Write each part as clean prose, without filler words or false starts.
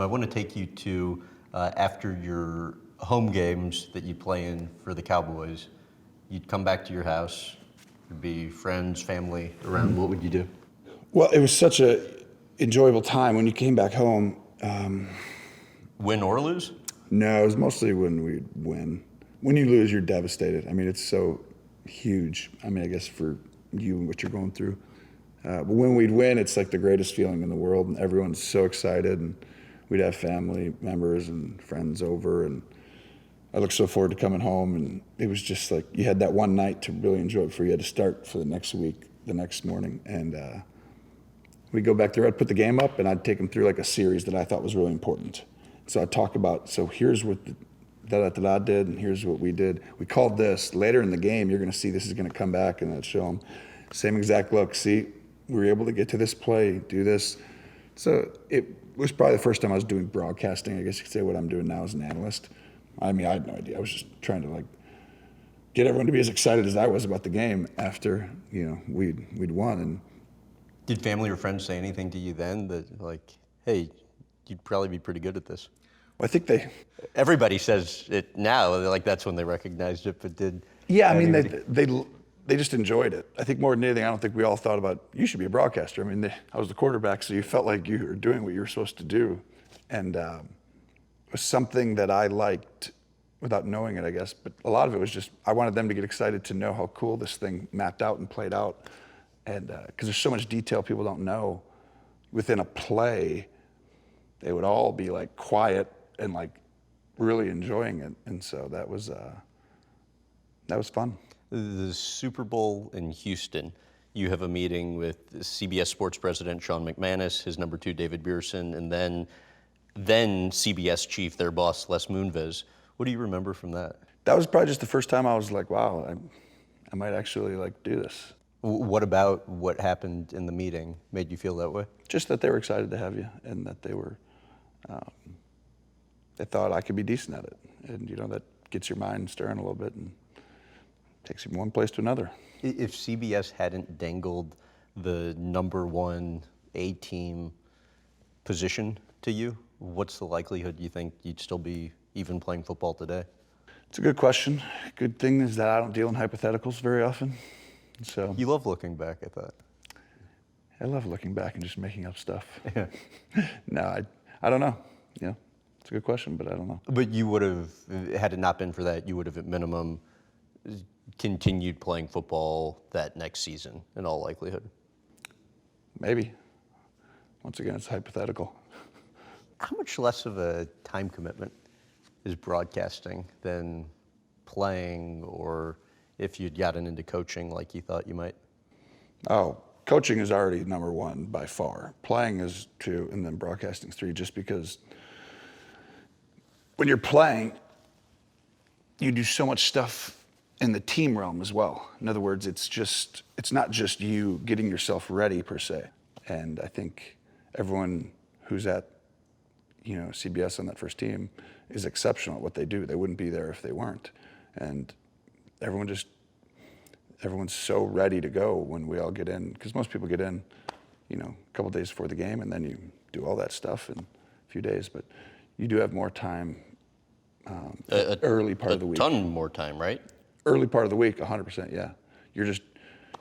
I want to take you to after your home games that you play in for the Cowboys. You'd come back to your house, there'd be friends, family around. What would you do? Well, it was such a enjoyable time when you came back home. Win or lose? No, it was mostly when we'd win. When you lose, you're devastated. I mean, it's so huge. I mean, I guess for you and what you're going through. But when we'd win, it's like the greatest feeling in the world, and everyone's so excited. And we'd have family members and friends over, and I looked so forward to coming home. And it was just like you had that one night to really enjoy it before you had to start for the next week, the next morning. And we'd go back there. I'd put the game up, and I'd take them through like a series that I thought was really important. So I'd talk about, so here's what the da-da-da-da did, and here's what we did. We called this. Later in the game, you're going to see this is going to come back, and I'd show them. Same exact look. See, we were able to get to this play, do this. So it was probably the first time I was doing broadcasting, I guess you could say, what I'm doing now as an analyst. I mean, I had no idea. I was just trying to like get everyone to be as excited as I was about the game after, we'd won. And Did family or friends say anything to you then that like, hey, you'd probably be pretty good at this? I think Everybody says it now, like that's when they recognized it, but did... Yeah, I mean, they just enjoyed it. I think more than anything, I don't think we all thought about, you should be a broadcaster. I mean, I was the quarterback, so you felt like you were doing what you were supposed to do. And it was something that I liked without knowing it, I guess. But a lot of it was just, I wanted them to get excited to know how cool this thing mapped out and played out. And because there's so much detail people don't know within a play, they would all be like quiet and like really enjoying it. And so that was fun. The Super Bowl in Houston, you have a meeting with CBS Sports President Sean McManus, his number 2 David Beerson, and then CBS chief, their boss Les Moonves. What do you remember from that? That was probably just the first time I was like, wow, I might actually like do this. What about what happened in the meeting made you feel that way? Just that they were excited to have you, and that they thought I could be decent at it. And that gets your mind stirring a little bit and takes you from one place to another. If CBS hadn't dangled the number 1 A-team position to you, what's the likelihood you think you'd still be even playing football today? It's a good question. Good thing is that I don't deal in hypotheticals very often. So you love looking back, I thought. I love looking back and just making up stuff. Yeah. No, I don't know. It's a good question, but I don't know. But you would have, had it not been for that, you would have at minimum continued playing football that next season, in all likelihood. Maybe. Once again, it's hypothetical. How much less of a time commitment is broadcasting than playing, or if you'd gotten into coaching like you thought you might? Oh, coaching is already number 1 by far. Playing is 2, and then broadcasting is 3, just because when you're playing, you do so much stuff in the team realm as well. In other words, it's not just you getting yourself ready per se. And I think everyone who's at CBS on that first team is exceptional at what they do. They wouldn't be there if they weren't. And everyone's so ready to go when we all get in, because most people get in, a couple days before the game, and then you do all that stuff in a few days. But you do have more time early part of the week. A ton more time, right? Early part of the week, 100%, yeah. You're just,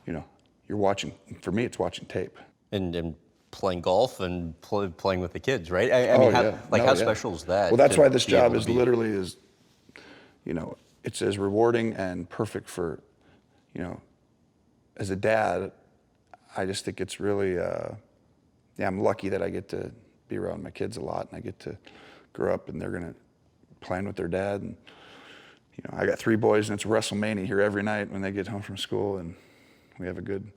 you're watching. For me, it's watching tape. And playing golf and playing with the kids, right? I mean, how special is that? Well, that's why this job is literally it's as rewarding and perfect for, as a dad. I just think it's really, I'm lucky that I get to be around my kids a lot, and I get to grow up, and they're gonna playing with their dad. And I got 3 boys, and it's WrestleMania here every night when they get home from school, and we have a good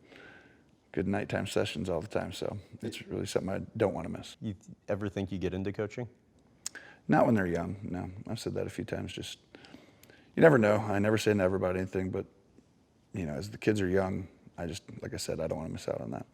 nighttime sessions all the time. So it's really something I don't want to miss. You ever think you get into coaching? Not when they're young, no. I've said that a few times. Just, you never know. I never say never about anything, but as the kids are young, like I said, I don't want to miss out on that.